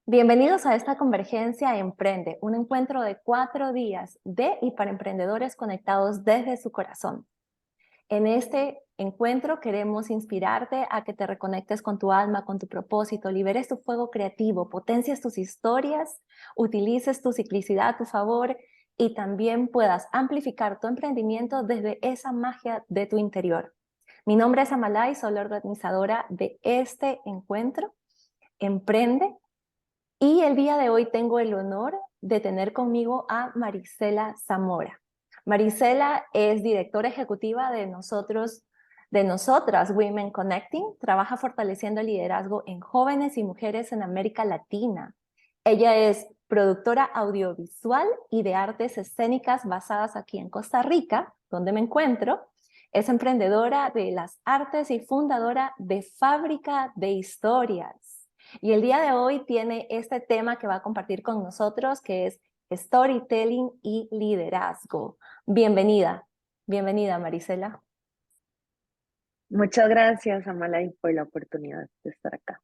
Bienvenidos a esta Convergencia Emprende, un encuentro de 4 días de y para emprendedores conectados desde su corazón. En este encuentro queremos inspirarte a que te reconectes con tu alma, con tu propósito, liberes tu fuego creativo, potencies tus historias, utilices tu ciclicidad a tu favor y también puedas amplificar tu emprendimiento desde esa magia de tu interior. Mi nombre es Amalay, soy la organizadora de este encuentro, Emprende. Y el día de hoy tengo el honor de tener conmigo a Marisela Zamora. Marisela es directora ejecutiva de nosotras Women Connecting, trabaja fortaleciendo el liderazgo en jóvenes y mujeres en América Latina. Ella es productora audiovisual y de artes escénicas basadas aquí en Costa Rica, donde me encuentro. Es emprendedora de las artes y fundadora de Fábrica de Historias. Y el día de hoy tiene este tema que va a compartir con nosotros, que es storytelling y liderazgo. Bienvenida, bienvenida Marisela. Muchas gracias, Amalay, por la oportunidad de estar acá.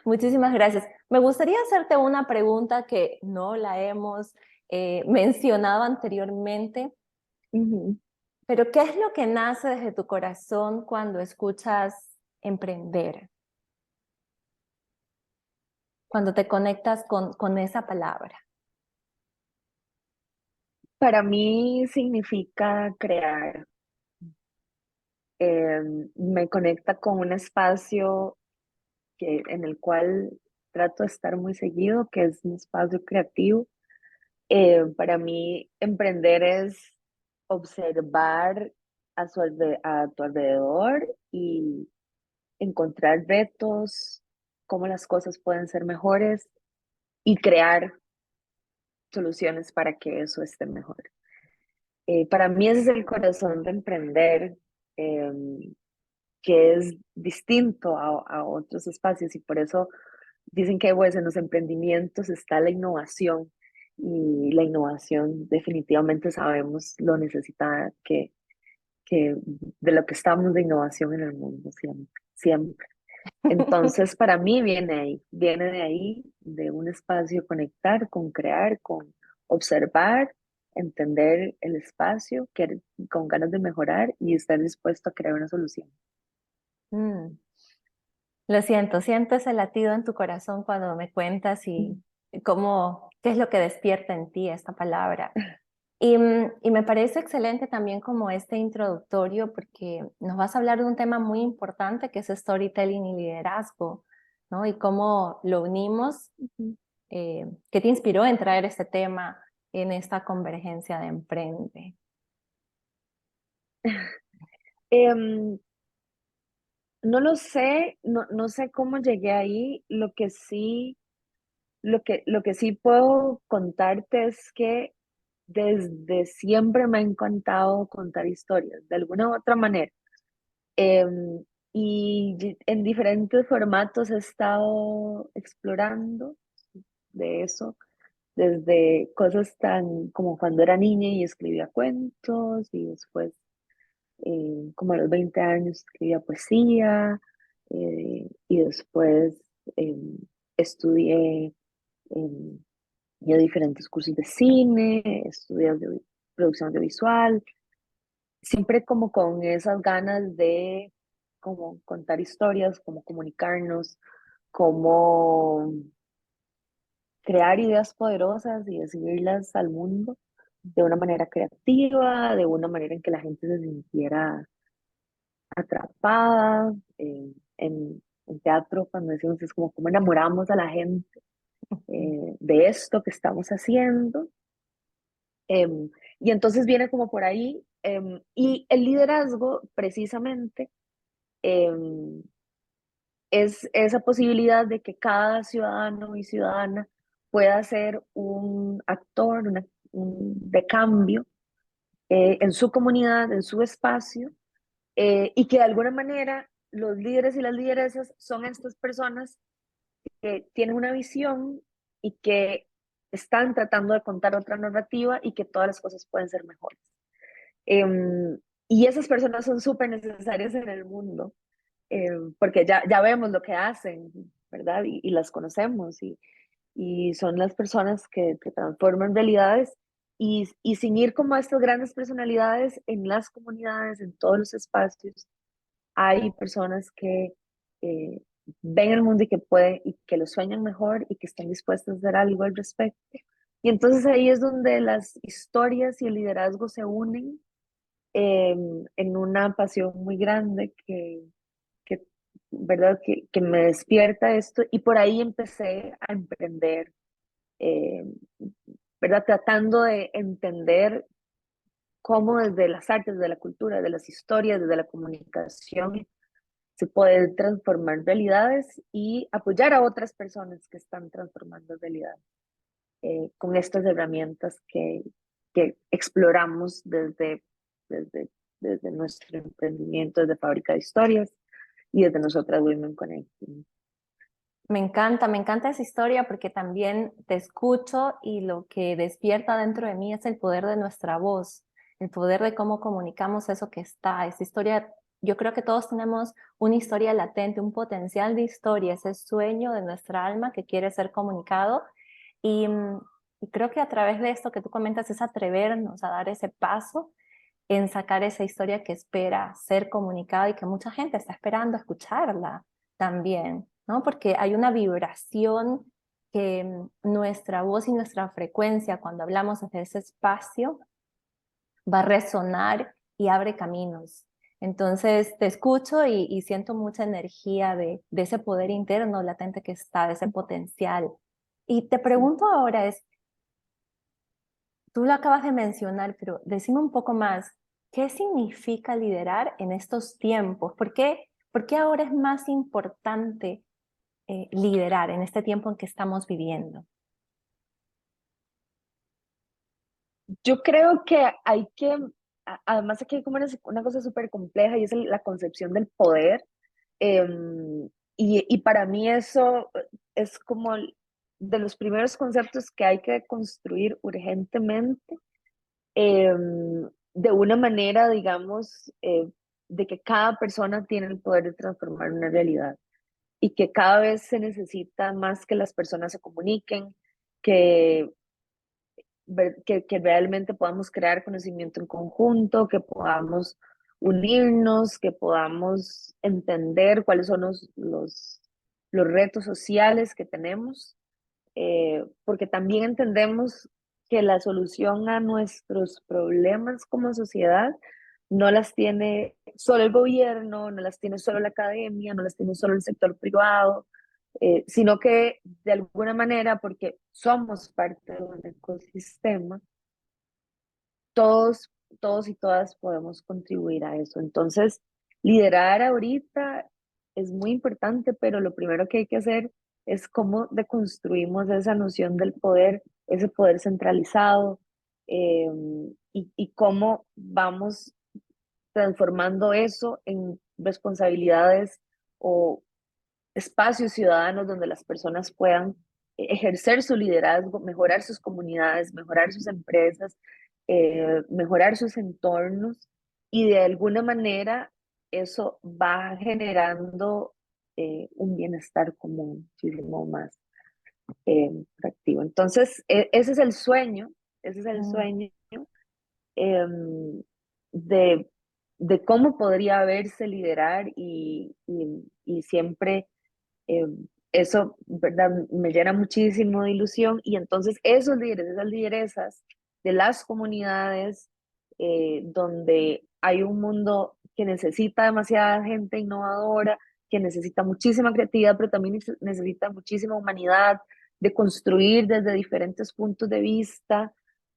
Muchísimas gracias. Me gustaría hacerte una pregunta que no la hemos mencionado anteriormente, Ujú. pero ¿qué es lo que nace desde tu corazón cuando escuchas emprender? Cuando te conectas con esa palabra. Para mí significa crear. Me conecta con un espacio en el cual trato de estar muy seguido, que es un espacio creativo. Para mí, emprender es observar a tu alrededor y encontrar retos, cómo las cosas pueden ser mejores y crear soluciones para que eso esté mejor. Para mí ese es el corazón de emprender, eh, que es distinto a otros espacios y por eso dicen que pues, en los emprendimientos está la innovación y la innovación definitivamente sabemos lo necesitada que de lo que estamos de innovación en el mundo siempre, siempre. Entonces, para mí viene de ahí, de un espacio conectar, con crear, con observar, entender el espacio, con ganas de mejorar y estar dispuesto a crear una solución. Mm. Lo siento ese latido en tu corazón cuando me cuentas y qué es lo que despierta en ti esta palabra. Y me parece excelente también como este introductorio porque nos vas a hablar de un tema muy importante que es storytelling y liderazgo, ¿no? Y cómo lo unimos. Ujú. ¿Qué te inspiró en traer este tema en esta convergencia de Emprende? Em, no lo sé, no sé cómo llegué ahí. Lo que sí puedo contarte es que desde siempre me ha encantado contar historias, de alguna u otra manera. Em, en diferentes formatos he estado explorando de eso, desde cosas tan como cuando era niña y escribía cuentos, y después, como a los 20 años, escribía poesía, y después em, estudié em, ya diferentes cursos de cine, estudié producción audiovisual, siempre como con esas ganas de como contar historias, como comunicarnos, como crear ideas poderosas y decirlas al mundo de una manera creativa, de una manera en que la gente se sintiera atrapada. En teatro, cuando decimos, es como cómo enamoramos a la gente de esto que estamos haciendo. Em, y entonces viene como por ahí. Y el liderazgo, precisamente, em, es esa posibilidad de que cada ciudadano y ciudadana pueda ser un actor de cambio en su comunidad, en su espacio, y que de alguna manera los líderes y las lideresas son estas personas que tienen una visión y que están tratando de contar otra narrativa y que todas las cosas pueden ser mejores. Y esas personas son súper necesarias en el mundo, porque ya vemos lo que hacen. ¿verdad? Y las conocemos y son las personas que transforman realidades y sin ir como a estas grandes personalidades en las comunidades, en todos los espacios, hay personas que eh, ven el mundo y que pueden y que lo sueñan mejor y que están dispuestas a hacer algo al respecto. Y entonces ahí es donde las historias y el liderazgo se unen en una pasión muy grande que ¿verdad? Que me despierta esto y por ahí empecé a emprender, eh, ¿verdad? Tratando de entender cómo desde las artes, de la cultura, de las historias, desde la comunicación, se puede transformar realidades y apoyar a otras personas que están transformando realidades con estas herramientas que exploramos desde, desde nuestro emprendimiento, desde Fábrica de Historias y desde nosotras Women Connecting. Me encanta esa historia porque también te escucho y lo que despierta dentro de mí es el poder de nuestra voz, el poder de cómo comunicamos eso que está. Esa historia, yo creo que todos tenemos una historia latente, un potencial de historia, ese sueño de nuestra alma que quiere ser comunicado. Y, y creo que a través de esto que tú comentas es atrevernos a dar ese paso en sacar esa historia que espera ser comunicada y que mucha gente está esperando escucharla también, ¿no? Porque hay una vibración que nuestra voz y nuestra frecuencia cuando hablamos desde ese espacio va a resonar y abre caminos. Entonces te escucho y siento mucha energía de ese poder interno latente que está, de ese potencial. Y te Sí. pregunto ahora es, tú lo acabas de mencionar, pero decime un poco más, ¿qué significa liderar en estos tiempos? Por qué ahora es más importante liderar en este tiempo en que estamos viviendo? Yo creo que hay que, además aquí hay como una cosa súper compleja y es la concepción del poder. Y para mí eso es como de los primeros conceptos que hay que construir urgentemente, de una manera, digamos, de que cada persona tiene el poder de transformar una realidad y que cada vez se necesita más que las personas se comuniquen, que que realmente podamos crear conocimiento en conjunto, que podamos unirnos, que podamos entender cuáles son los retos sociales que tenemos, porque también entendemos que la solución a nuestros problemas como sociedad no las tiene solo el gobierno, no las tiene solo la academia, no las tiene solo el sector privado, sino que de alguna manera, porque somos parte de un ecosistema, todos, todos y todas podemos contribuir a eso. Entonces, liderar ahorita es muy importante, pero lo primero que hay que hacer es cómo deconstruimos esa noción del poder, ese poder centralizado, eh, y cómo vamos transformando eso en responsabilidades o espacios ciudadanos donde las personas puedan ejercer su liderazgo, mejorar sus comunidades, mejorar sus empresas, mejorar sus entornos y de alguna manera eso va generando un bienestar común muchísimo más activo. Entonces, ese es el Mm. sueño eh, de, de cómo podría verse liderar y siempre eh, eso, ¿verdad? Me llena muchísimo de ilusión y entonces esos líderes, esas lideresas de las comunidades donde hay un mundo que necesita demasiada gente innovadora, que necesita muchísima creatividad, pero también necesita muchísima humanidad, de construir desde diferentes puntos de vista,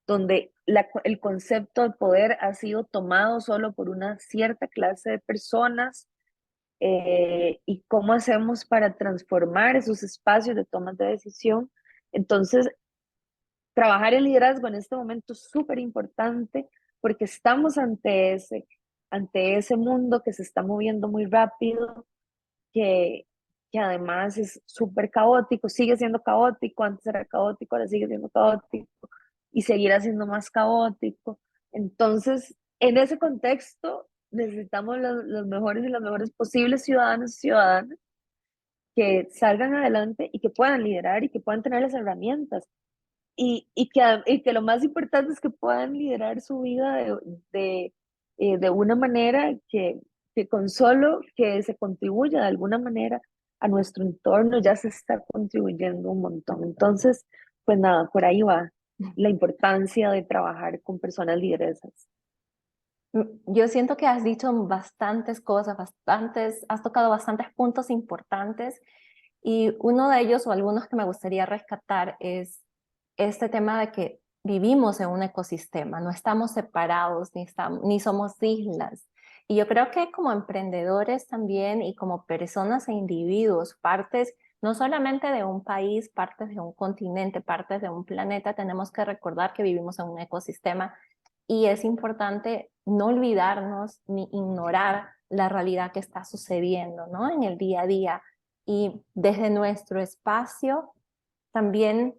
donde el concepto de poder ha sido tomado solo por una cierta clase de personas y cómo hacemos para transformar esos espacios de toma de decisión. Entonces, trabajar el liderazgo en este momento es súper importante porque estamos ante ese mundo que se está moviendo muy rápido, que, que además es súper caótico, sigue siendo caótico, antes era caótico, ahora sigue siendo caótico y seguirá siendo más caótico. Entonces, en ese contexto, necesitamos los mejores y las mejores posibles ciudadanos y ciudadanas que salgan adelante y que puedan liderar y que puedan tener las herramientas y que lo más importante es que puedan liderar su vida de una manera que con solo que se contribuya de alguna manera a nuestro entorno ya se está contribuyendo un montón. Entonces, pues nada, por ahí va la importancia de trabajar con personas lideresas. Yo siento que has dicho bastantes cosas, has tocado bastantes puntos importantes y uno de ellos o algunos que me gustaría rescatar es este tema de que vivimos en un ecosistema, no estamos separados ni somos islas. Y yo creo que como emprendedores también y como personas e individuos, partes no solamente de un país, partes de un continente, partes de un planeta, tenemos que recordar que vivimos en un ecosistema y es importante no olvidarnos ni ignorar la realidad que está sucediendo, ¿no? En el día a día. Y desde nuestro espacio, también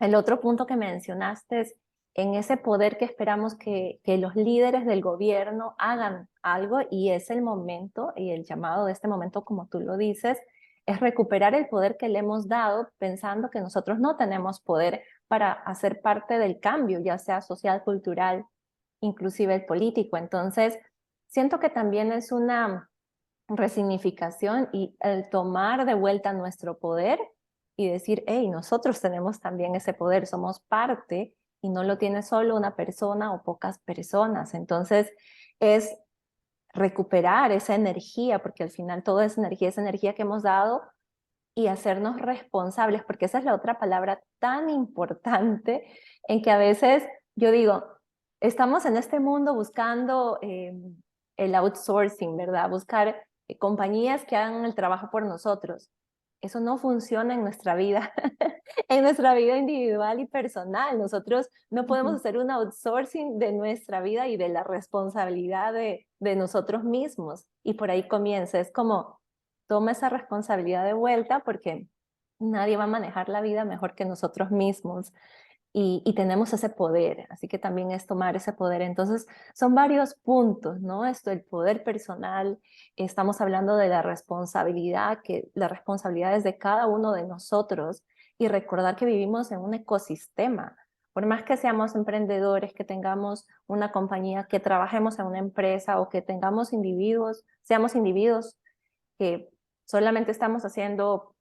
el otro punto que mencionaste es en ese poder que esperamos que los líderes del gobierno hagan algo y es el momento y el llamado de este momento, como tú lo dices, es recuperar el poder que le hemos dado pensando que nosotros no tenemos poder para hacer parte del cambio, ya sea social, cultural, inclusive el político. Entonces, siento que también es una resignificación y el tomar de vuelta nuestro poder y decir, hey, nosotros tenemos también ese poder, somos parte y no lo tiene solo una persona o pocas personas. Entonces, es recuperar esa energía, porque al final todo es energía, esa energía que hemos dado y hacernos responsables, porque esa es la otra palabra tan importante en que a veces yo digo, estamos en este mundo buscando el outsourcing, ¿verdad? Buscar compañías que hagan el trabajo por nosotros. Eso no funciona en nuestra vida, en nuestra vida individual y personal. Nosotros no podemos Ujú. hacer un outsourcing de nuestra vida y de la responsabilidad de nosotros mismos. Y por ahí comienza, es como toma esa responsabilidad de vuelta porque nadie va a manejar la vida mejor que nosotros mismos y tenemos ese poder, así que también es tomar ese poder. Entonces, son varios puntos, ¿no? Esto, el poder personal, estamos hablando de la responsabilidad, que la responsabilidad es de cada uno de nosotros y recordar que vivimos en un ecosistema. Por más que seamos emprendedores, que tengamos una compañía, que trabajemos en una empresa o que tengamos individuos, seamos individuos que solamente estamos haciendo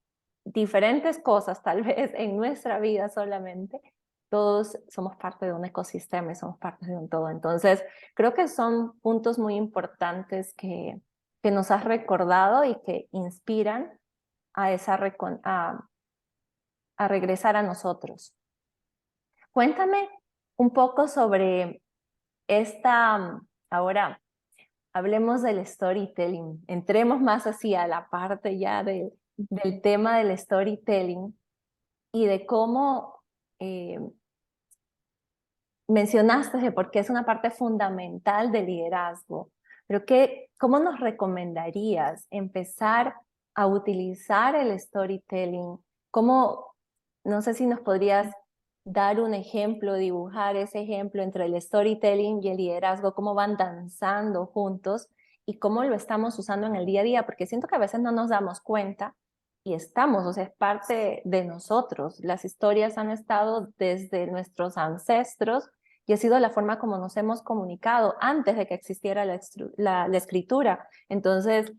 diferentes cosas, tal vez en nuestra vida solamente, todos somos parte de un ecosistema y somos parte de un todo. Entonces, creo que son puntos muy importantes que nos has recordado y que inspiran a, a regresar a nosotros. Cuéntame un poco sobre ahora hablemos del storytelling, entremos más hacia la parte ya del tema del storytelling y de cómo eh, mencionaste de por qué es una parte fundamental del liderazgo, pero ¿cómo nos recomendarías empezar a utilizar el storytelling? ¿Cómo, no sé si nos podrías dar un ejemplo, dibujar ese ejemplo entre el storytelling y el liderazgo, cómo van danzando juntos y cómo lo estamos usando en el día a día? Porque siento que a veces no nos damos cuenta y estamos, o sea, es parte de nosotros. Las historias han estado desde nuestros ancestros y ha sido la forma como nos hemos comunicado antes de que existiera la escritura. Entonces,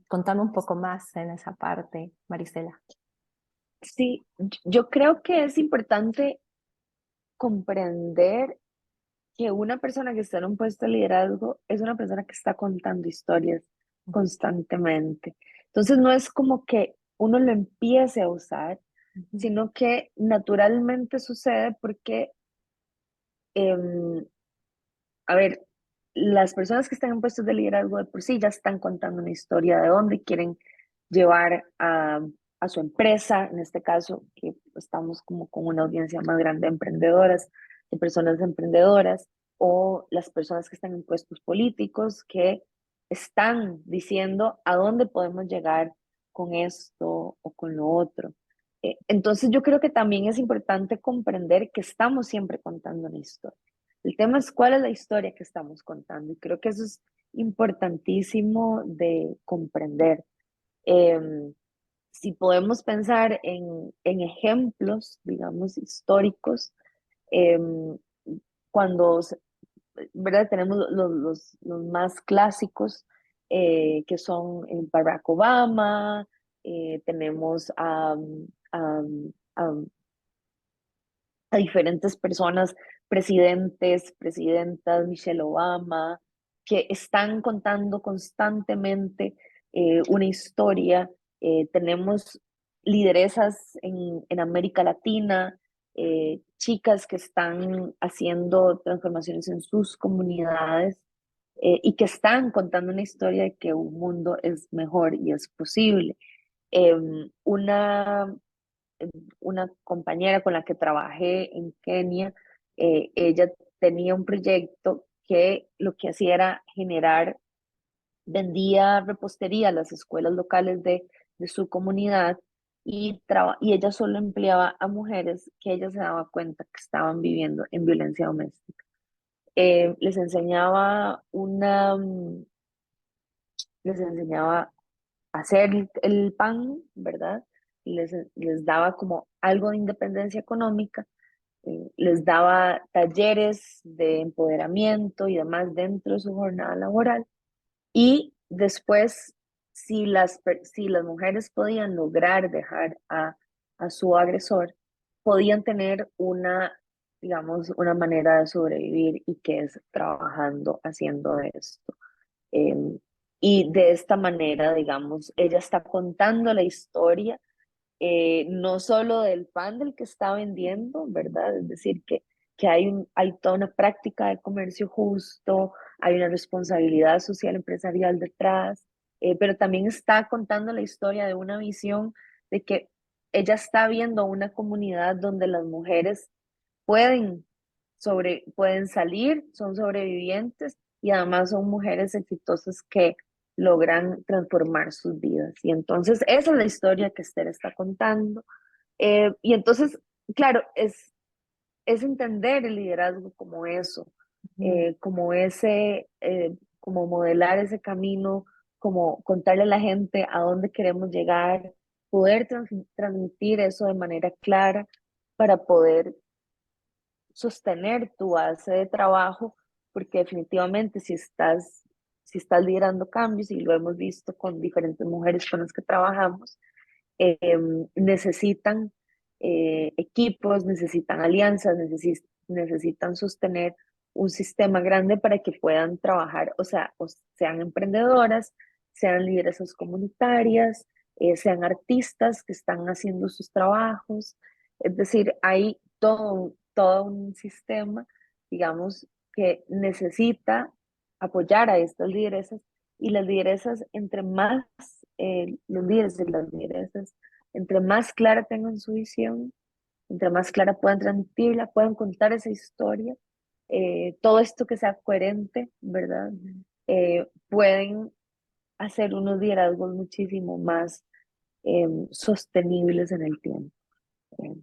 contame un poco más en esa parte, Marisela. Sí, yo creo que es importante comprender que una persona que está en un puesto de liderazgo es una persona que está contando historias Ujú, constantemente. Entonces no es como que uno lo empiece a usar, ujú, sino que naturalmente sucede porque, em, a ver, las personas que están en puestos de liderazgo de por sí ya están contando una historia de dónde quieren llevar a su empresa, en este caso, que estamos como con una audiencia más grande de emprendedoras, de personas emprendedoras, o las personas que están en puestos políticos que están diciendo a dónde podemos llegar con esto o con lo otro. Entonces yo creo que también es importante comprender que estamos siempre contando una historia. El tema es cuál es la historia que estamos contando y creo que eso es importantísimo de comprender. Em, si podemos pensar en ejemplos, digamos, históricos, em, cuando, ¿verdad? Tenemos los más clásicos, que son Barack Obama, tenemos a, a- a diferentes personas, presidentes, presidentas, Michelle Obama, que están contando constantemente una historia. Tenemos lideresas en América Latina, chicas que están haciendo transformaciones en sus comunidades, y que están contando una historia de que un mundo es mejor y es posible. Una una compañera con la que trabajé en Kenia, ella tenía un proyecto que lo que hacía era generar, vendía repostería a las escuelas locales de su comunidad, y ella solo empleaba a mujeres que ella se daba cuenta que estaban viviendo en violencia doméstica. Les enseñaba les enseñaba hacer el pan, ¿verdad? Les daba como algo de independencia económica, les daba talleres de empoderamiento y demás dentro de su jornada laboral. Y después, si las mujeres podían lograr dejar a su agresor, podían tener digamos, una manera de sobrevivir, y que es trabajando, haciendo esto. Eh, y de esta manera, digamos, ella está contando la historia, no solo del pan del que está vendiendo, ¿verdad? Es decir, que hay toda una práctica de comercio justo, hay una responsabilidad social empresarial detrás, pero también está contando la historia de una visión de que ella está viendo una comunidad donde las mujeres pueden, pueden salir, son sobrevivientes, y además son mujeres exitosas que logran transformar sus vidas. Y entonces esa es la historia que Esther está contando. Y entonces, claro, es entender el liderazgo como eso, Ujú. como modelar ese camino, como contarle a la gente a dónde queremos llegar, poder transmitir eso de manera clara para poder sostener tu base de trabajo, porque definitivamente si estás liderando cambios, y lo hemos visto con diferentes mujeres con las que trabajamos, eh, necesitan equipos, necesitan alianzas, necesitan sostener un sistema grande para que puedan trabajar, o sea, o sean emprendedoras, sean lideresas comunitarias, sean artistas que están haciendo sus trabajos. Es decir, hay todo un sistema, digamos, que necesita apoyar a estas lideresas, y las lideresas, entre más, los líderes y las lideresas, entre más clara tengan su visión, entre más clara puedan transmitirla, puedan contar esa historia, todo esto que sea coherente, ¿verdad? Pueden hacer unos liderazgos muchísimo más sostenibles en el tiempo. Eh,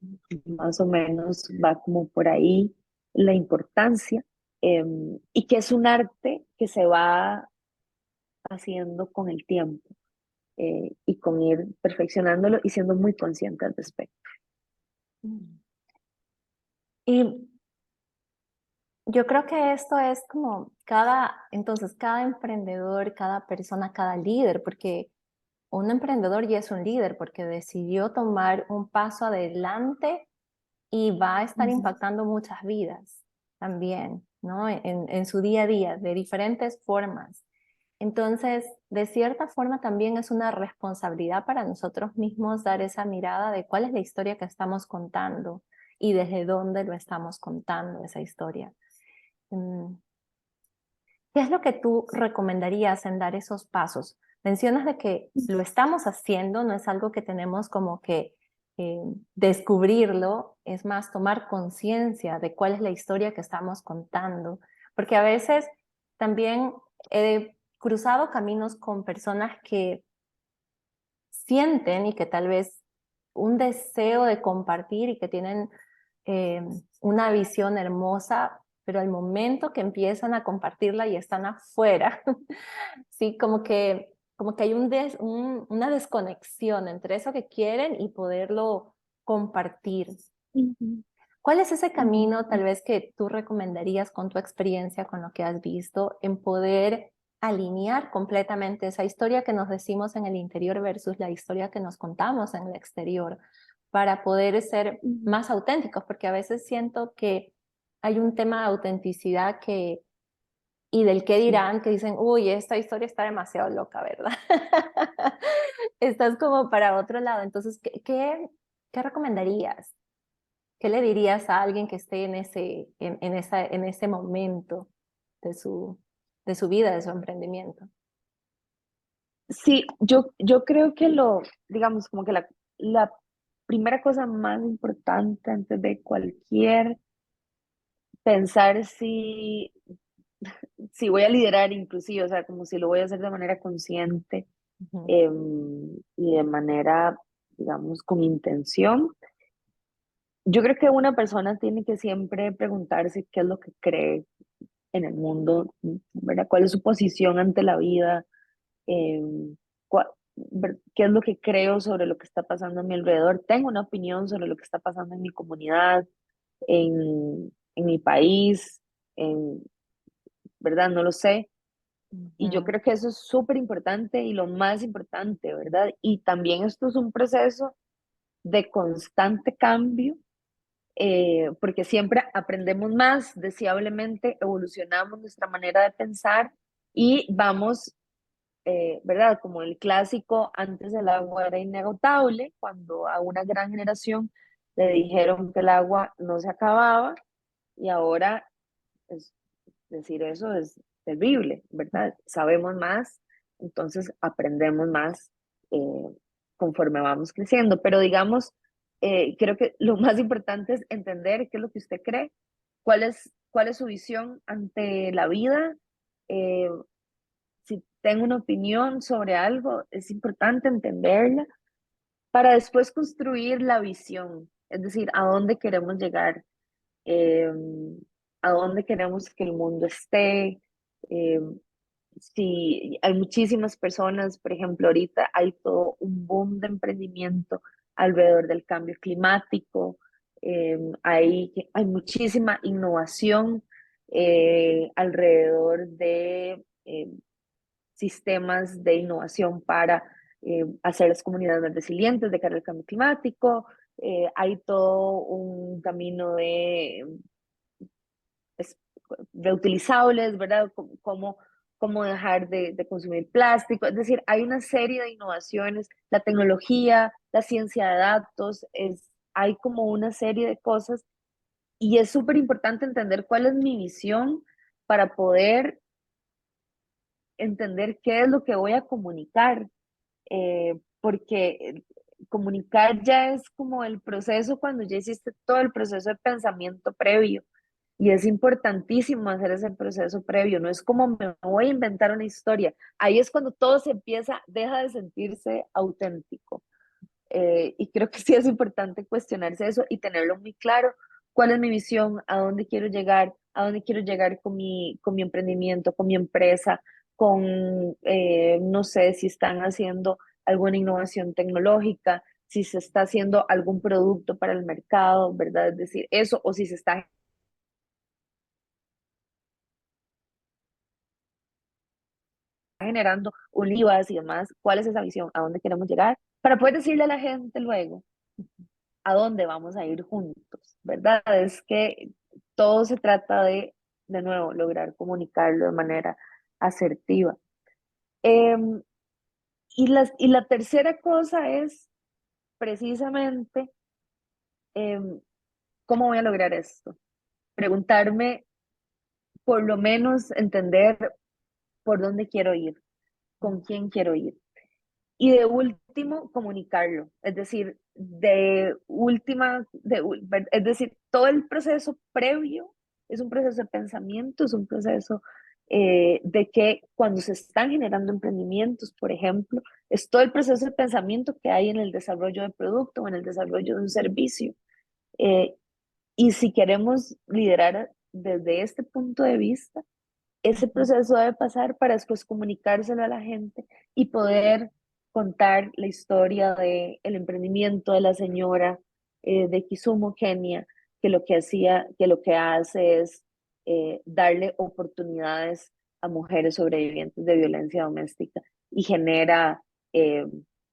Más o menos va como por ahí la importancia, y que es un arte que se va haciendo con el tiempo, y con ir perfeccionándolo y siendo muy consciente al respecto. Y yo creo que esto es como entonces cada emprendedor, cada persona, cada líder, porque un emprendedor ya es un líder porque decidió tomar un paso adelante y va a estar Ujú. impactando muchas vidas también, ¿no? En su día a día, de diferentes formas. Entonces, de cierta forma también es una responsabilidad para nosotros mismos dar esa mirada de cuál es la historia que estamos contando y desde dónde lo estamos contando esa historia. Mm, ¿Qué es lo que tú recomendarías en dar esos pasos? Mencionas de que lo estamos haciendo, no es algo que tenemos como que eh, descubrirlo, es más tomar conciencia de cuál es la historia que estamos contando, porque a veces también he cruzado caminos con personas que sienten y que tal vez un deseo de compartir y que tienen eh, una visión hermosa, pero al momento que empiezan a compartirla y están afuera, sí, como que como que hay una desconexión entre eso que quieren y poderlo compartir. Ujú, ¿Cuál es ese camino ujú. tal vez que tú recomendarías con tu experiencia, con lo que has visto, en poder alinear completamente esa historia que nos decimos en el interior versus la historia que nos contamos en el exterior, para poder ser Ujú. más auténticos? Porque a veces siento que hay un tema de autenticidad y del qué Sí. dirán, que dicen, uy, esta historia está demasiado loca, ¿verdad? Estás como para otro lado. Entonces, ¿qué recomendarías? ¿Qué le dirías a alguien que esté en ese momento de de su vida, de su emprendimiento? Sí, yo creo que digamos, como que la primera cosa más importante antes de cualquier pensar si voy a liderar inclusive, o sea, como si lo voy a hacer de manera consciente Ujú, y de manera, digamos, con intención. Yo creo que una persona tiene que siempre preguntarse qué es lo que cree en el mundo, ¿verdad? ¿Cuál es su posición ante la vida? Em, ¿Qué es lo que creo sobre lo que está pasando a mi alrededor? Tengo una opinión sobre lo que está pasando en mi comunidad, en mi país, en, ¿verdad? No lo sé. Y yo ujú, creo que eso es súper importante y lo más importante, ¿verdad? Y también esto es un proceso de constante cambio, porque siempre aprendemos más, deseablemente evolucionamos nuestra manera de pensar y vamos, ¿verdad? Como el clásico, antes el agua era inagotable, cuando a una gran generación le dijeron que el agua no se acababa y ahora es decir eso es terrible, ¿verdad? Sabemos más, entonces aprendemos más conforme vamos creciendo, pero digamos, creo que lo más importante es entender qué es lo que usted cree, cuál es su visión ante la vida. eh, si tengo una opinión sobre algo, es importante entenderla para después construir la visión, es decir, a dónde queremos llegar, eh, a dónde queremos que el mundo esté. eh, si hay muchísimas personas, por ejemplo, ahorita hay todo un boom de emprendimiento alrededor del cambio climático, hay muchísima innovación alrededor de sistemas de innovación para hacer las comunidades más resilientes de cara al cambio climático. Hay todo un camino de es- reutilizables, ¿verdad? Cómo dejar de consumir plástico. Es decir, hay una serie de innovaciones, la tecnología, la ciencia de datos, hay como una serie de cosas y es súper importante entender cuál es mi visión para poder entender qué es lo que voy a comunicar, porque comunicar ya es como el proceso cuando ya hiciste todo el proceso de pensamiento previo. Y es importantísimo hacer ese proceso previo, no es como me voy a inventar una historia. Ahí es cuando todo se empieza, deja de sentirse auténtico. Y creo que sí es importante cuestionarse eso y tenerlo muy claro. ¿Cuál es mi visión? ¿A dónde quiero llegar? ¿A dónde quiero llegar con mi emprendimiento, con mi empresa? No sé, si están haciendo alguna innovación tecnológica, si se está haciendo algún producto para el mercado, ¿verdad? Es decir, eso, o si se está generando olivas y demás, cuál es esa visión, a dónde queremos llegar, para poder decirle a la gente luego a dónde vamos a ir juntos, ¿verdad? Es que todo se trata de nuevo, lograr comunicarlo de manera asertiva. Em, y la tercera cosa es precisamente, em, ¿cómo voy a lograr esto? Preguntarme, por lo menos entender por dónde quiero ir, con quién quiero ir. Y de último, comunicarlo. Es decir, es decir, todo el proceso previo es un proceso de pensamiento, es un proceso de que cuando se están generando emprendimientos, por ejemplo, es todo el proceso de pensamiento que hay en el desarrollo de producto o en el desarrollo de un servicio. Eh, y si queremos liderar desde este punto de vista, ese Ujú. proceso debe pasar para después comunicárselo a la gente y poder contar la historia del emprendimiento de la señora de Kisumu, Kenia, que lo que hace es darle oportunidades a mujeres sobrevivientes de violencia doméstica y genera eh,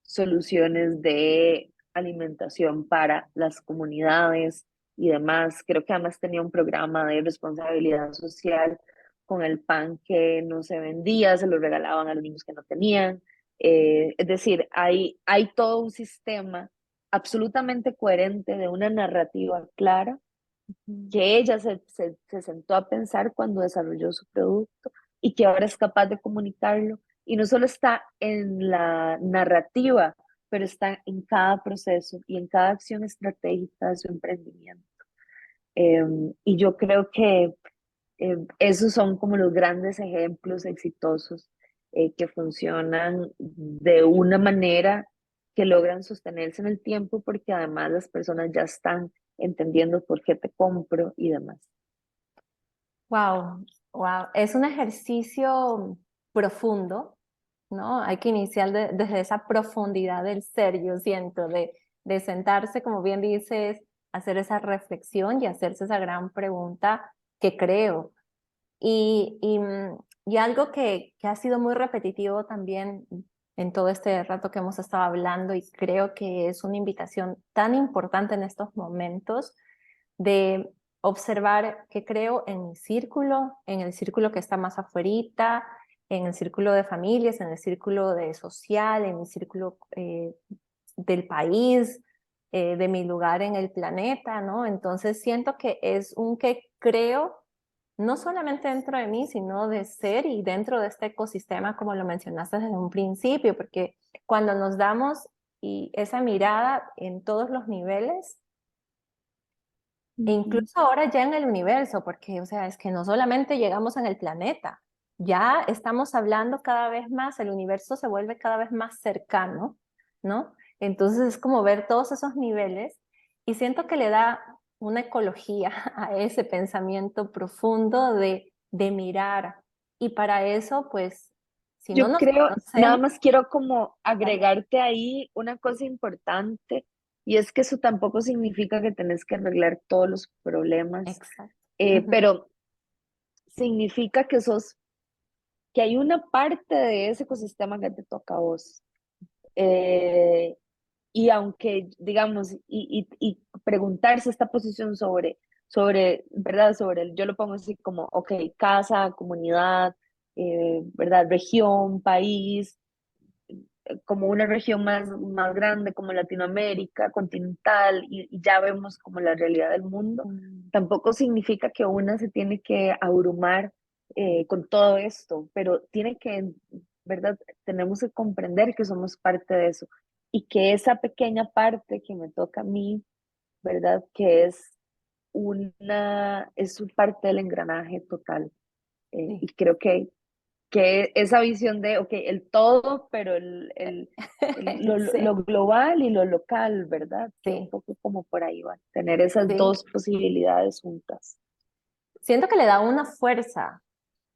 soluciones de alimentación para las comunidades y demás. Creo que además tenía un programa de responsabilidad social con el pan que no se vendía, se lo regalaban a los niños que no tenían. Es decir, hay todo un sistema absolutamente coherente de una narrativa clara Ujú. que ella se sentó a pensar cuando desarrolló su producto y que ahora es capaz de comunicarlo. Y no solo está en la narrativa, pero está en cada proceso y en cada acción estratégica de su emprendimiento. Y yo creo que esos son como los grandes ejemplos exitosos que funcionan de una manera que logran sostenerse en el tiempo porque además las personas ya están entendiendo por qué te compro y demás. Wow, wow. Es un ejercicio profundo, ¿no? Hay que iniciar desde esa profundidad del ser, yo siento, de sentarse, como bien dices, hacer esa reflexión y hacerse esa gran pregunta que creo. Y algo que ha sido muy repetitivo también en todo este rato que hemos estado hablando y creo que es una invitación tan importante en estos momentos de observar qué creo en mi círculo, en el círculo que está más afuerita, en el círculo de familias, en el círculo de social, en mi círculo del país, de mi lugar en el planeta, ¿no? Entonces siento que es un que creo no solamente dentro de mí, sino de ser y dentro de este ecosistema, como lo mencionaste desde un principio, porque cuando nos damos y esa mirada en todos los niveles, e Ujú. incluso ahora ya en el universo, porque, o sea, es que no solamente llegamos en el planeta, ya estamos hablando cada vez más, el universo se vuelve cada vez más cercano, ¿no? Entonces es como ver todos esos niveles y siento que le da una ecología a ese pensamiento profundo de mirar. Y para eso, pues, si no Yo nos creo, nada conocemos, más quiero como agregarte ahí una cosa importante y es que eso tampoco significa que tenés que arreglar todos los problemas, exacto. Ujú, pero significa que hay una parte de ese ecosistema que te toca a vos. Eh, y aunque, digamos, y preguntarse esta posición ¿verdad? Yo lo pongo así como, ok, casa, comunidad, ¿verdad? Región, país, como una región más grande como Latinoamérica, continental, y ya vemos como la realidad del mundo, mm, tampoco significa que una se tiene que abrumar con todo esto, pero tiene que, ¿verdad? Tenemos que comprender que somos parte de eso y que esa pequeña parte que me toca a mí, ¿verdad? Que es un parte del engranaje total. Y sí, creo que esa visión de, ok, el todo, pero sí, lo global y lo local, ¿verdad? Que un sí, poco como por ahí va, tener esas sí. dos posibilidades juntas. Siento que le da una fuerza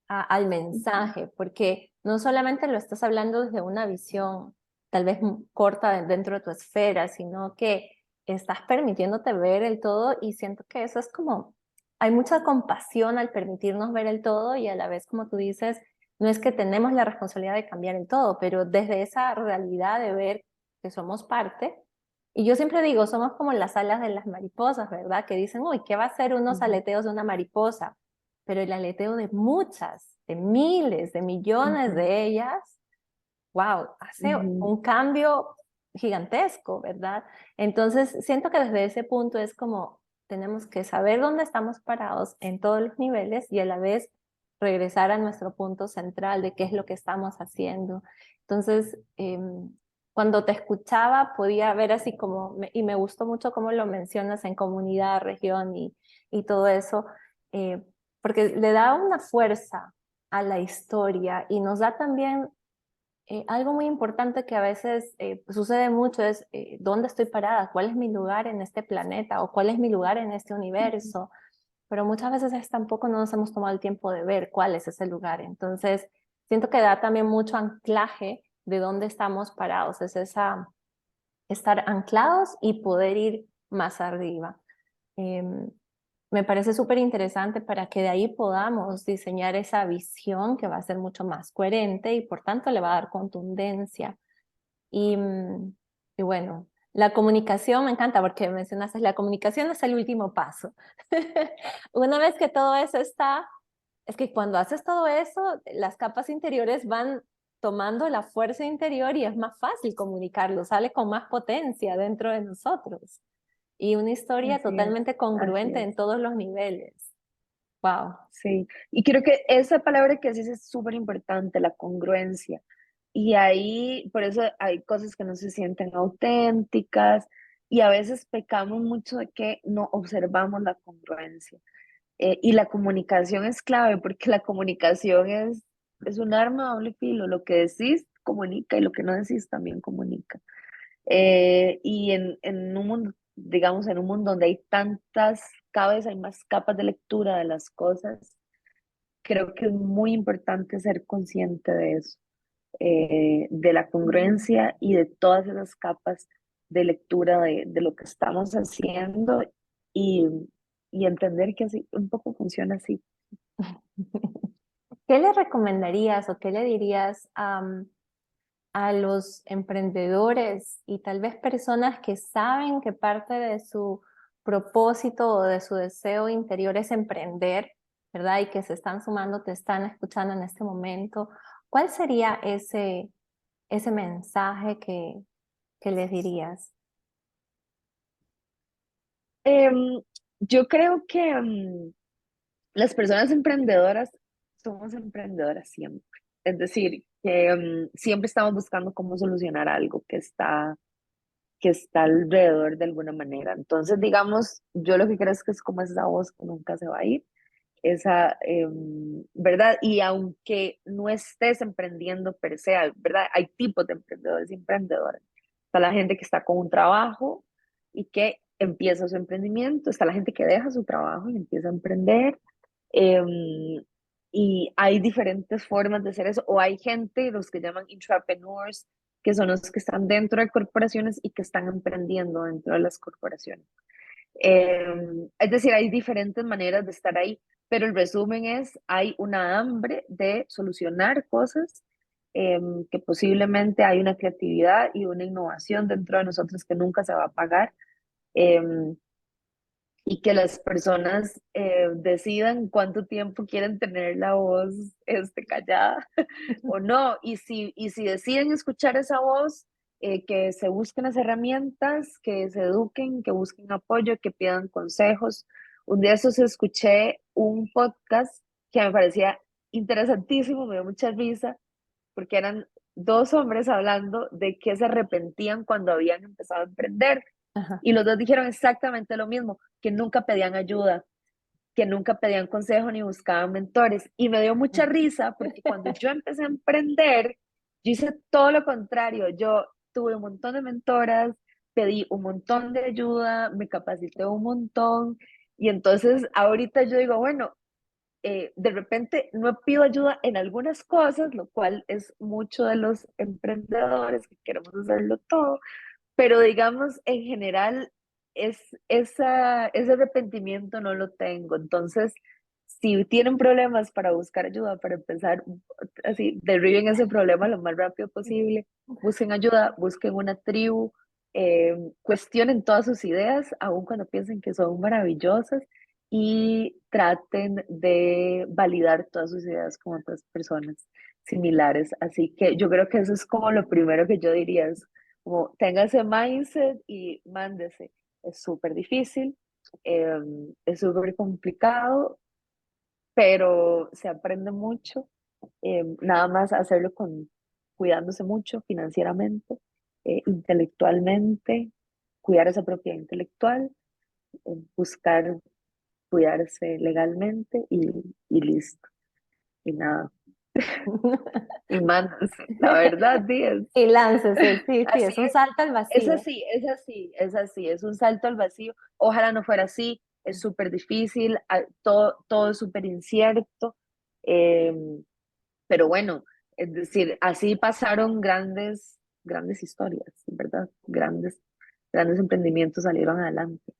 al Ujú, mensaje, porque no solamente lo estás hablando desde una visión tal vez corta dentro de tu esfera, sino que estás permitiéndote ver el todo y siento que eso es como, hay mucha compasión al permitirnos ver el todo y a la vez, como tú dices, no es que tenemos la responsabilidad de cambiar el todo, pero desde esa realidad de ver que somos parte. Y yo siempre digo, somos como las alas de las mariposas, ¿verdad? Que dicen, uy, ¿qué va a ser unos ujú, aleteos de una mariposa? Pero el aleteo de muchas, de miles, de millones ujú, de ellas, wow, hace ujú, un cambio gigantesco, ¿verdad? Entonces, siento que desde ese punto es como tenemos que saber dónde estamos parados en todos los niveles y a la vez regresar a nuestro punto central de qué es lo que estamos haciendo. Entonces, cuando te escuchaba podía ver así como, y me gustó mucho cómo lo mencionas en comunidad, región y todo eso, eh, porque le da una fuerza a la historia y nos da también algo muy importante que a veces sucede mucho es dónde estoy parada, cuál es mi lugar en este planeta o cuál es mi lugar en este ujú, universo. pero muchas veces tampoco no nos hemos tomado el tiempo de ver cuál es ese lugar. Entonces, siento que da también mucho anclaje de dónde estamos parados, es estar anclados y poder ir más arriba. Em, Me parece súper interesante para que de ahí podamos diseñar esa visión que va a ser mucho más coherente y por tanto le va a dar contundencia. Y, y bueno, la comunicación me encanta porque mencionaste, la comunicación es el último paso. Una vez que todo eso está, es que cuando haces todo eso, las capas interiores van tomando la fuerza interior y es más fácil comunicarlo, sale con más potencia dentro de nosotros. Y una historia Así es, totalmente así congruente es. en todos los niveles. Wow. Sí, y creo que esa palabra que dices es súper importante, la congruencia. Y ahí, por eso hay cosas que no se sienten auténticas y a veces pecamos mucho de que no observamos la congruencia. Y la comunicación es clave porque la comunicación es un arma de doble filo. Lo que decís comunica y lo que no decís también comunica. Y en un mundo, digamos, en un mundo donde hay tantas, cada vez hay más capas de lectura de las cosas, creo que es muy importante ser consciente de eso, de la congruencia y de todas esas capas de lectura de lo que estamos haciendo y, y entender que así, un poco funciona así. ¿Qué le recomendarías o qué le dirías a los emprendedores y tal vez personas que saben que parte de su propósito o de su deseo interior es emprender, ¿verdad? Y que se están sumando, te están escuchando en este momento? ¿Cuál sería ese mensaje que les dirías? Em, yo creo que las personas emprendedoras somos emprendedoras siempre. Es decir, que siempre estamos buscando cómo solucionar algo que está alrededor de alguna manera. Entonces, digamos, yo lo que creo es que es como esa voz que nunca se va a ir, esa, ¿verdad? Y aunque no estés emprendiendo per se, ¿verdad? Hay tipos de emprendedores y emprendedoras. Está la gente que está con un trabajo y que empieza su emprendimiento, está la gente que deja su trabajo y empieza a emprender. Y hay diferentes formas de hacer eso, o hay gente, los que llaman intrapreneurs, que son los que están dentro de corporaciones y que están emprendiendo dentro de las corporaciones. Es decir, hay diferentes maneras de estar ahí, pero el resumen es, hay una hambre de solucionar cosas, que posiblemente hay una creatividad y una innovación dentro de nosotros que nunca se va a apagar. em, y que las personas decidan cuánto tiempo quieren tener la voz callada o no. Y si deciden escuchar esa voz, que se busquen las herramientas, que se eduquen, que busquen apoyo, que pidan consejos. Un día esos escuché un podcast que me parecía interesantísimo, me dio mucha risa, porque eran dos hombres hablando de que se arrepentían cuando habían empezado a emprender. Ajá. Y los dos dijeron exactamente lo mismo, que nunca pedían ayuda, que nunca pedían consejo ni buscaban mentores. Y me dio mucha risa porque cuando yo empecé a emprender, yo hice todo lo contrario. Yo tuve un montón de mentoras, pedí un montón de ayuda, me capacité un montón. Y entonces ahorita yo digo, bueno, de repente no pido ayuda en algunas cosas, lo cual es mucho de los emprendedores que queremos hacerlo todo, pero digamos, en general, ese arrepentimiento no lo tengo. Entonces, si tienen problemas para buscar ayuda, para empezar, así, derriben ese problema lo más rápido posible, busquen ayuda, busquen una tribu, cuestionen todas sus ideas, aun cuando piensen que son maravillosas, y traten de validar todas sus ideas con otras personas similares. Así que yo creo que eso es como lo primero que yo diría, es como tenga ese mindset y mándese. Es súper difícil, es súper complicado, pero se aprende mucho. Nada más hacerlo con cuidándose mucho financieramente, intelectualmente, cuidar esa propiedad intelectual, buscar cuidarse legalmente y listo. Y nada, y mándense. La verdad, sí, es Y láncese, sí, sí, así es un salto al es vacío. así, es así, es así, es un salto al vacío. Ojalá no fuera así, es súper difícil, todo es súper incierto, eh, pero bueno, es decir, así pasaron grandes historias, ¿verdad? Grandes emprendimientos salieron adelante.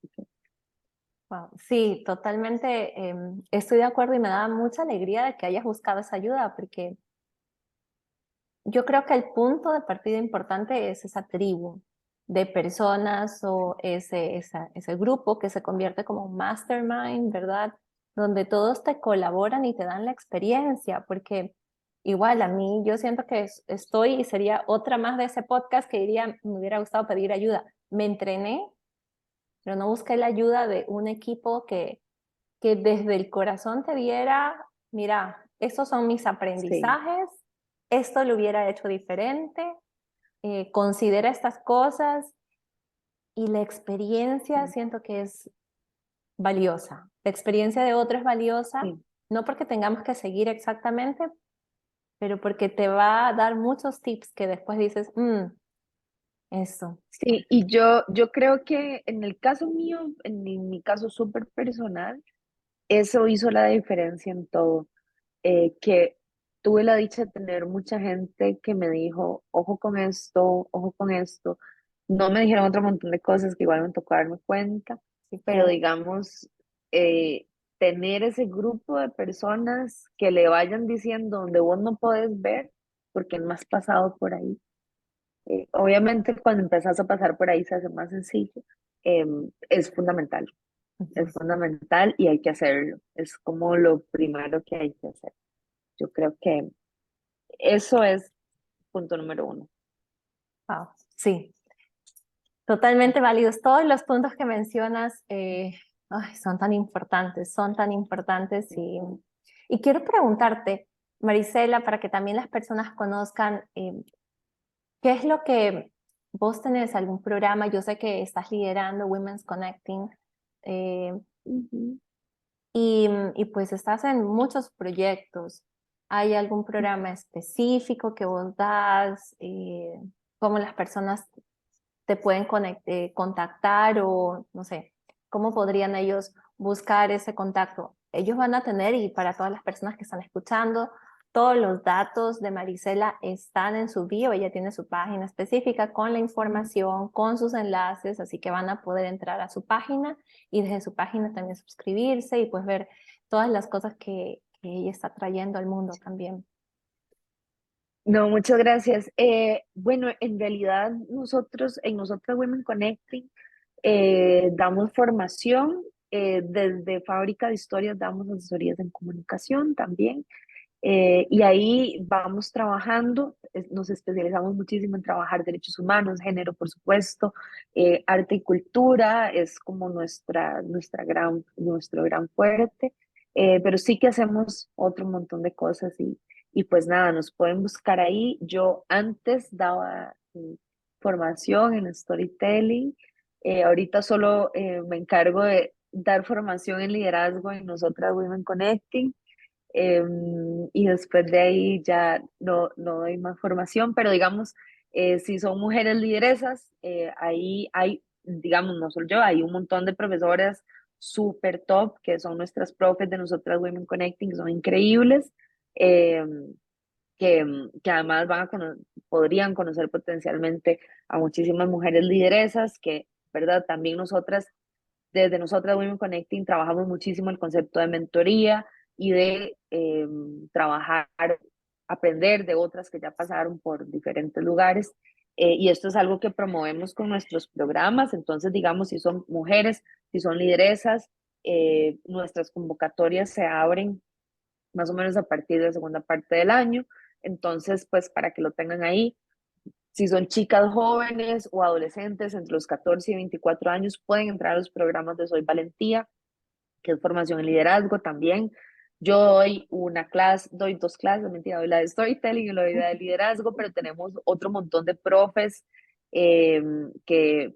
Wow. Sí, totalmente estoy de acuerdo y me da mucha alegría de que hayas buscado esa ayuda, porque yo creo que el punto de partida importante es esa tribu de personas o ese grupo que se convierte como un mastermind, ¿verdad? Donde todos te colaboran y te dan la experiencia, porque igual a mí yo siento que estoy y sería otra más de ese podcast que diría, me hubiera gustado pedir ayuda. Me entrené, pero no busqué la ayuda de un equipo que desde el corazón te viera, mira, estos son mis Sí, aprendizajes, esto lo hubiera hecho diferente, considera estas cosas y la experiencia sí, siento que es valiosa. La experiencia de otro es valiosa, sí. no porque tengamos que seguir exactamente, pero porque te va a dar muchos tips que después dices, eso. Sí, y yo creo que en el caso mío, en mi caso súper personal, eso hizo la diferencia en todo. Que tuve la dicha de tener mucha gente que me dijo, ojo con esto, ojo con esto. No me dijeron otro montón de cosas que igual me tocó darme cuenta, Así pero que digamos, tener ese grupo de personas que le vayan diciendo donde vos no podés ver, porque no has pasado por ahí. Obviamente cuando empezás a pasar por ahí se hace más sencillo. Es fundamental y hay que hacerlo. Es como lo primero que hay que hacer. Yo creo que eso es punto número uno. wow, sí, totalmente válidos. Todos los puntos que mencionas ay, son tan importantes y quiero preguntarte, Marisela, para que también las personas conozcan qué es lo que vos tenés, algún programa, yo sé que estás liderando Women's Connecting eh, Ujú, y pues estás en muchos proyectos. ¿Hay algún programa específico que vos das? ¿Cómo las personas te pueden contactar o no sé, cómo podrían ellos buscar ese contacto? Ellos van a tener, y para todas las personas que están escuchando, todos los datos de Marisela están en su bio, ella tiene su página específica con la ujú. información, con sus enlaces, así que van a poder entrar a su página y desde su página también suscribirse y pues ver todas las cosas que ella está trayendo al mundo también. No, muchas gracias. Bueno, en realidad nosotros, en Nosotras Women Connecting, damos formación, desde Fábrica de Historias damos asesorías en comunicación también. Y ahí vamos trabajando, nos especializamos muchísimo en trabajar derechos humanos, género, por supuesto, arte y cultura es como nuestro gran fuerte, pero sí que hacemos otro montón de cosas y pues nada, nos pueden buscar ahí. Yo antes daba formación en storytelling, ahorita solo me encargo de dar formación en liderazgo en Nosotras Women Connecting. Y después de ahí ya no doy más formación, pero digamos, si son mujeres lideresas, ahí hay, digamos, no solo yo, hay un montón de profesoras súper top que son nuestras profes de Nosotras Women Connecting, que son increíbles, eh, que además podrían conocer potencialmente a muchísimas mujeres lideresas que, ¿verdad? También desde Nosotras Women Connecting trabajamos muchísimo el concepto de mentoría y de trabajar, aprender de otras que ya pasaron por diferentes lugares. Y esto es algo que promovemos con nuestros programas. Entonces, digamos, si son mujeres, si son lideresas, nuestras convocatorias se abren más o menos a partir de la segunda parte del año. Entonces, pues para que lo tengan ahí, si son chicas jóvenes o adolescentes entre los 14 y 24 años, pueden entrar a los programas de Soy Valentía, que es formación en liderazgo también. Yo doy dos clases, mentira, doy la de storytelling y la de liderazgo, pero tenemos otro montón de profes que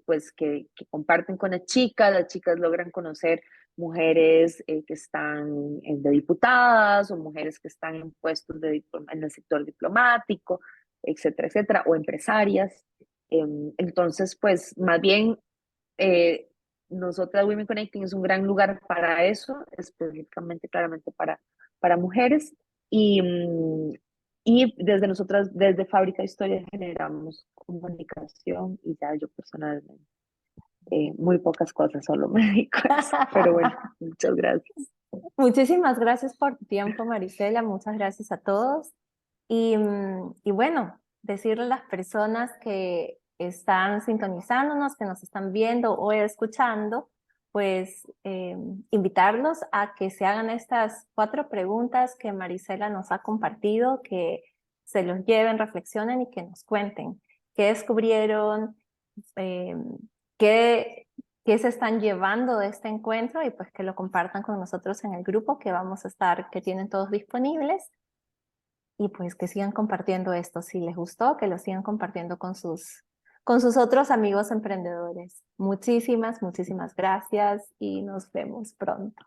comparten con las chicas logran conocer mujeres que están de diputadas o mujeres que están en puestos en el sector diplomático, etcétera, etcétera, o empresarias. Entonces, pues más bien, eh, nosotras Women Connecting es un gran lugar para eso, específicamente, claramente para mujeres. Y, y desde nosotras, desde Fábrica de Historia, generamos comunicación y ya yo personalmente, muy pocas cosas, solo me dedico a eso. Pero bueno, muchas gracias. Muchísimas gracias por tu tiempo, Marisela. Muchas gracias a todos. Y bueno, decirle a las personas que están sintonizándonos, que nos están viendo o escuchando, pues invitarlos a que se hagan estas 4 preguntas que Marisela nos ha compartido, que se los lleven, reflexionen y que nos cuenten qué descubrieron, eh, qué, qué se están llevando de este encuentro y pues que lo compartan con nosotros en el grupo que vamos a estar, que tienen todos disponibles y pues que sigan compartiendo esto. Si les gustó, que lo sigan compartiendo con sus otros amigos emprendedores. Muchísimas, muchísimas gracias y nos vemos pronto.